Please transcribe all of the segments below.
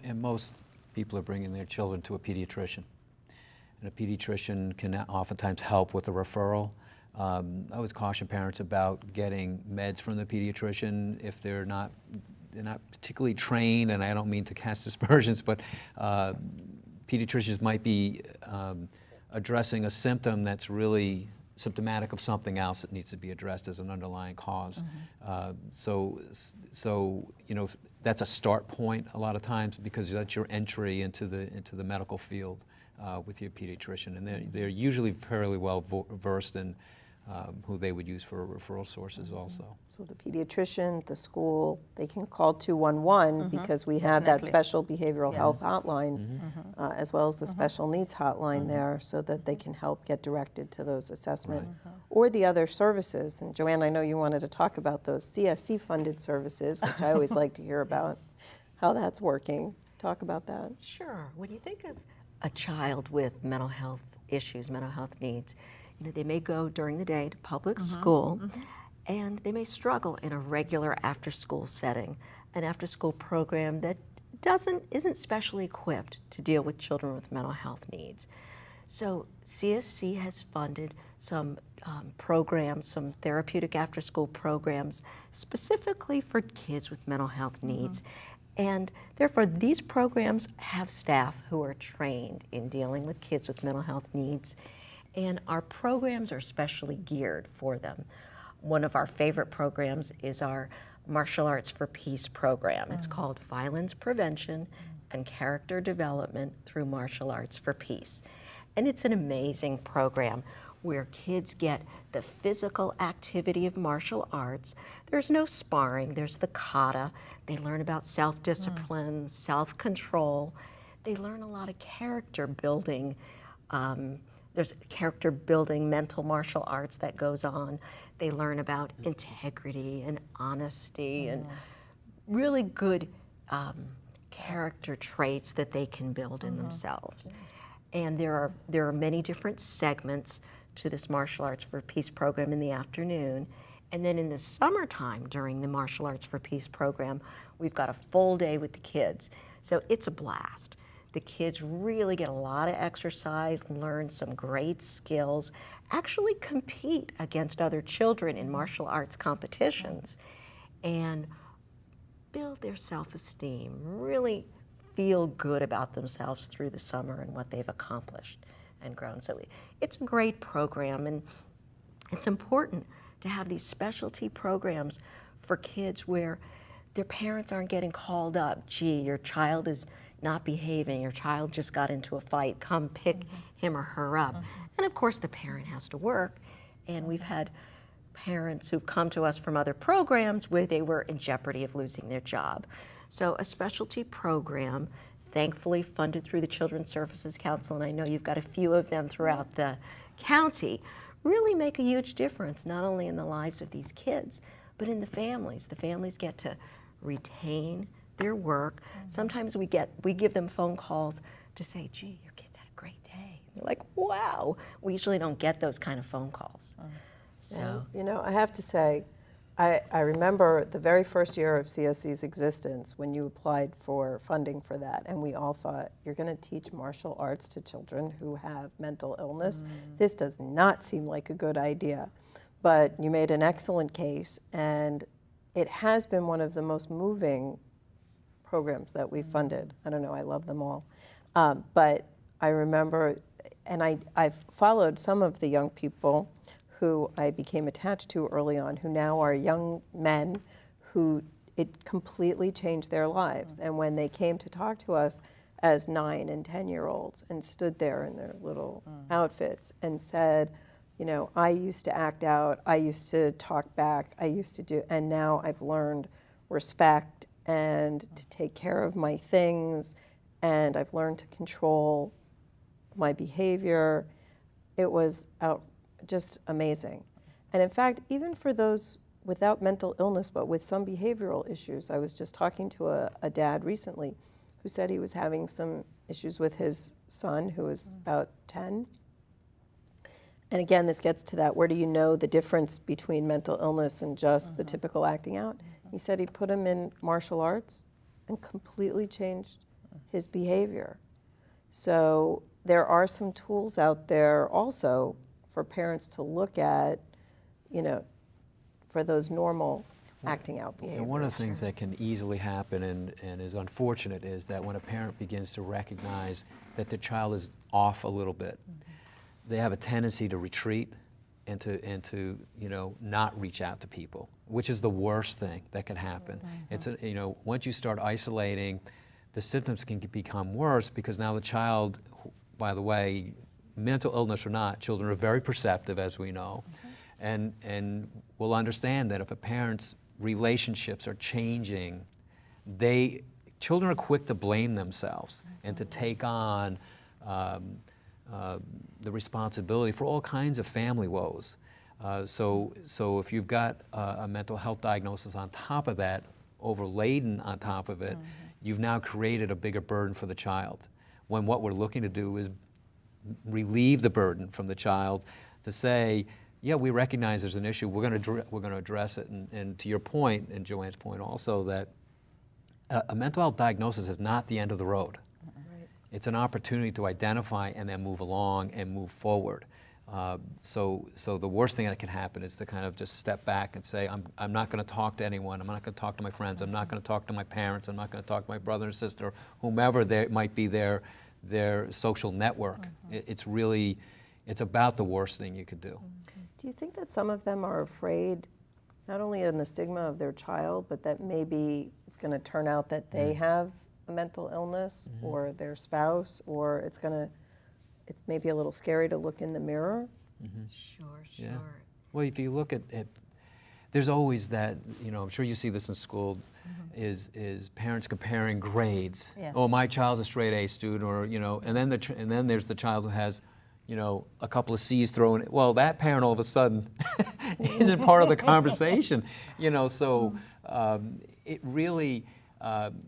And most people are bringing their children to a pediatrician. And a pediatrician can oftentimes help with a referral. I always caution parents about getting meds from the pediatrician if they're not particularly trained, and I don't mean to cast aspersions, but pediatricians might be addressing a symptom that's really symptomatic of something else that needs to be addressed as an underlying cause. So that's a start point a lot of times, because that's your entry into the medical field with your pediatrician, and they're usually fairly well versed in who they would use for referral sources also. So the pediatrician, the school, they can call 211 because we have that special behavioral health hotline as well as the special needs hotline there, so that they can help get directed to those assessment or the other services. And Joanne, I know you wanted to talk about those CSC funded services, which I always like to hear about how that's working. Talk about that. Sure. When you think of a child with mental health issues, mental health needs, they may go during the day to public school, and they may struggle in a regular after-school setting, an after-school program that isn't specially equipped to deal with children with mental health needs. So CSC has funded some programs, some therapeutic after-school programs specifically for kids with mental health needs. And therefore, these programs have staff who are trained in dealing with kids with mental health needs, and our programs are specially geared for them. One of our favorite programs is our Martial Arts for Peace program. It's called Violence Prevention and Character Development through Martial Arts for Peace. And it's an amazing program where kids get the physical activity of martial arts. There's no sparring, there's the kata. They learn about self-discipline, self-control. They learn a lot of character building. There's character building mental martial arts that goes on. They learn about integrity and honesty and really good character traits that they can build in themselves. And there are many different segments to this Martial Arts for Peace program in the afternoon. And then in the summertime, during the Martial Arts for Peace program, we've got a full day with the kids. So it's a blast. The kids really get a lot of exercise, learn some great skills, actually compete against other children in martial arts competitions, and build their self-esteem, really feel good about themselves through the summer and what they've accomplished and grown. So it's a great program, and it's important to have these specialty programs for kids where their parents aren't getting called up. Gee, your child is not behaving, your child just got into a fight, come pick him or her up. And of course the parent has to work, and we've had parents who've come to us from other programs where they were in jeopardy of losing their job. So a specialty program, thankfully funded through the Children's Services Council, and I know you've got a few of them throughout the county, really make a huge difference, not only in the lives of these kids, but in the families. The families get to retain their work. Sometimes we give them phone calls to say, gee, your kids had a great day. And they're like, wow. We usually don't get those kind of phone calls. So, you know, I have to say, I remember the very first year of CSC's existence when you applied for funding for that, and we all thought, you're going to teach martial arts to children who have mental illness? This does not seem like a good idea. But you made an excellent case, and it has been one of the most moving programs that we've funded. I don't know, I love them all. But I remember, and I've followed some of the young people who I became attached to early on, who now are young men who it completely changed their lives. And when they came to talk to us as 9 and 10-year-olds and stood there in their little outfits and said, you know, I used to act out, I used to talk back, I used to do, and now I've learned respect and to take care of my things, and I've learned to control my behavior. It was just amazing. And in fact, even for those without mental illness but with some behavioral issues, I was just talking to a dad recently who said he was having some issues with his son who was about 10. And again, this gets to that, where do you know the difference between mental illness and just the typical acting out? He said he put him in martial arts and completely changed his behavior. So there are some tools out there also for parents to look at, for those normal acting out behaviors. And one of the things that can easily happen and is unfortunate is that when a parent begins to recognize that the child is off a little bit, they have a tendency to retreat and to not reach out to people, which is the worst thing that can happen. It's once you start isolating, the symptoms can become worse because now the child, by the way, mental illness or not, children are very perceptive, as we know, and will understand that if a parent's relationships are changing, children are quick to blame themselves and to take on the responsibility for all kinds of family woes. So if you've got a mental health diagnosis on top of that, overladen on top of it, you've now created a bigger burden for the child. When what we're looking to do is relieve the burden from the child to say, yeah, we recognize there's an issue, we're going to address it. And to your point, and Joanne's point also, that a mental health diagnosis is not the end of the road. It's an opportunity to identify and then move along and move forward. So the worst thing that can happen is to kind of just step back and say, I'm not going to talk to anyone. I'm not going to talk to my friends. I'm not going to talk to my parents. I'm not going to talk to my brother and sister, whomever might be their social network. It's about the worst thing you could do. Do you think that some of them are afraid, not only in the stigma of their child, but that maybe it's going to turn out that they have a mental illness or their spouse, or it's maybe a little scary to look in the mirror? Sure. Yeah. Well, if you look at there's always that, I'm sure you see this in school, is parents comparing grades. Yes. Oh, my child's a straight A student, or and then there's the child who has a couple of C's thrown in. Well, that parent all of a sudden isn't part of the conversation, so it really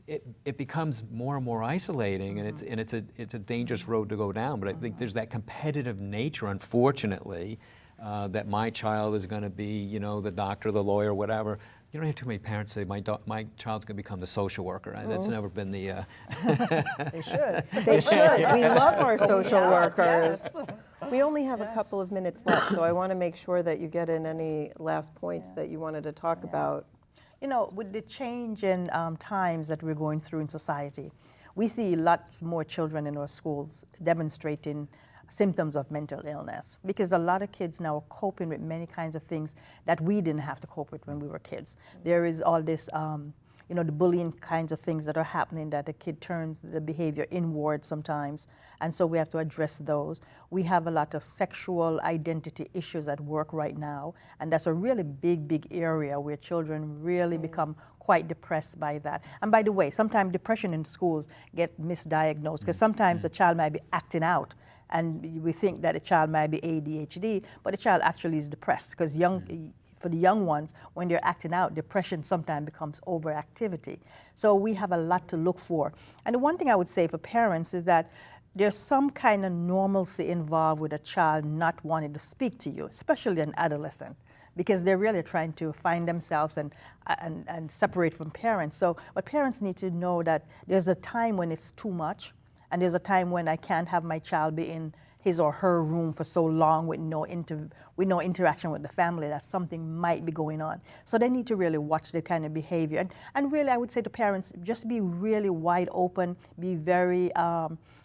it becomes more and more isolating, and it's a dangerous road to go down. But I think there's that competitive nature, unfortunately, that my child is going to be, the doctor, the lawyer, whatever. You don't have too many parents say, my child's going to become the social worker. That's never been the... They should. They should. We love our social workers. We only have a couple of minutes left, so I want to make sure that you get in any last points that you wanted to talk about. With the change in times that we're going through in society, we see lots more children in our schools demonstrating symptoms of mental illness, because a lot of kids now are coping with many kinds of things that we didn't have to cope with when we were kids. There is all this, the bullying kinds of things that are happening, that a kid turns the behavior inward sometimes, and so we have to address those. We have a lot of sexual identity issues at work right now, and that's a really big area where children really become quite depressed by that. And by the way, sometimes depression in schools get misdiagnosed, because sometimes a child might be acting out, and we think that a child might be ADHD, but the child actually is depressed, because for the young ones, when they're acting out, depression sometimes becomes overactivity. So we have a lot to look for. And the one thing I would say for parents is that there's some kind of normalcy involved with a child not wanting to speak to you, especially an adolescent, because they're really trying to find themselves and separate from parents. So, but parents need to know that there's a time when it's too much, and there's a time when I can't have my child be in his or her room for so long with no interaction with the family, that something might be going on. So they need to really watch the kind of behavior. And really, I would say to parents, just be really wide open, be very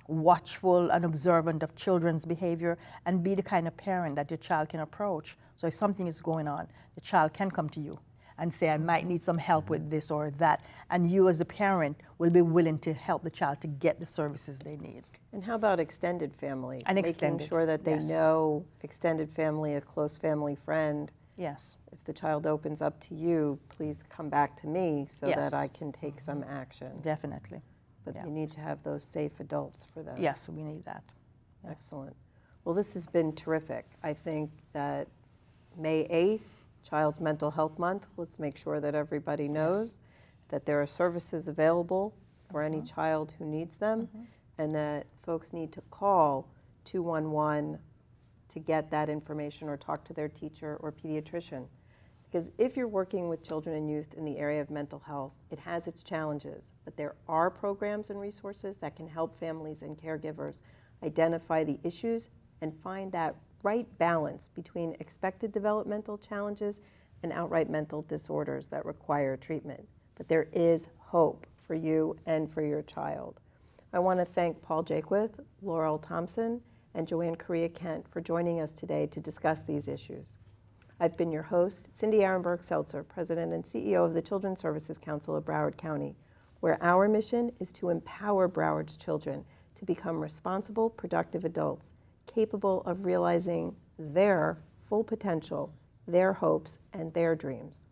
watchful and observant of children's behavior, and be the kind of parent that your child can approach. So if something is going on, the child can come to you and say, I might need some help with this or that. And you as a parent will be willing to help the child to get the services they need. And how about extended family? And Making extended, sure that they yes. know extended family, a close family friend. Yes. If the child opens up to you, please come back to me so Yes. that I can take some action. Definitely. But Yeah. you need to have those safe adults for them. Yes, we need that. Yes. Excellent. Well, this has been terrific. I think that May 8th, Child's Mental Health Month, let's make sure that everybody knows that there are services available for any child who needs them, and that folks need to call 211 to get that information or talk to their teacher or pediatrician. Because if you're working with children and youth in the area of mental health, it has its challenges, but there are programs and resources that can help families and caregivers identify the issues and find that right balance between expected developmental challenges and outright mental disorders that require treatment. But there is hope for you and for your child. I want to thank Paul Jaquith, Laurel Thompson, and Joanne Correia-Kent for joining us today to discuss these issues. I've been your host, Cindy Arenberg-Seltzer, President and CEO of the Children's Services Council of Broward County, where our mission is to empower Broward's children to become responsible, productive adults, capable of realizing their full potential, their hopes, and their dreams.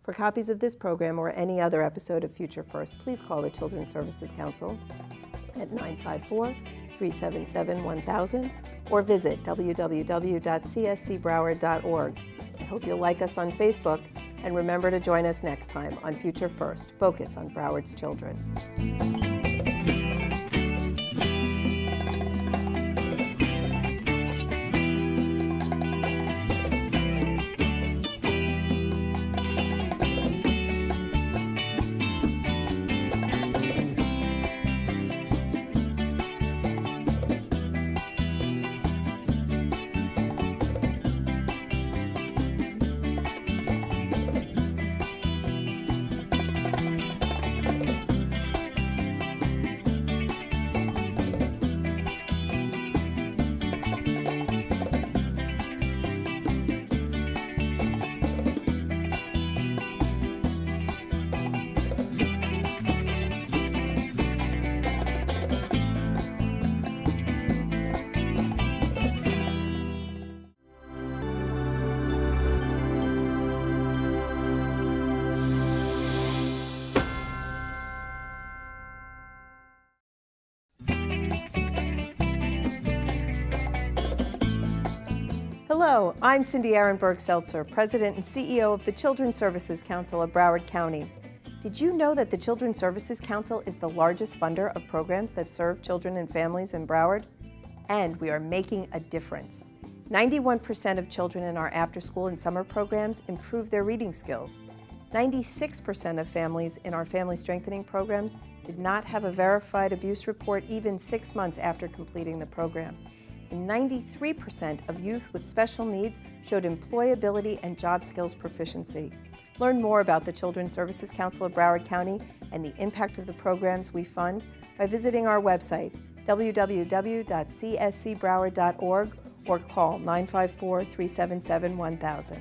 For copies of this program or any other episode of Future First, please call the Children's Services Council at 954-377-1000 or visit www.cscbroward.org. I hope you'll like us on Facebook, and remember to join us next time on Future First, Focus on Broward's Children. Hello, I'm Cindy Arenberg-Seltzer, President and CEO of the Children's Services Council of Broward County. Did you know that the Children's Services Council is the largest funder of programs that serve children and families in Broward? And we are making a difference. 91% of children in our after-school and summer programs improve their reading skills. 96% of families in our family strengthening programs did not have a verified abuse report even 6 months after completing the program. And 93% of youth with special needs showed employability and job skills proficiency. Learn more about the Children's Services Council of Broward County and the impact of the programs we fund by visiting our website, www.cscbroward.org, or call 954-377-1000.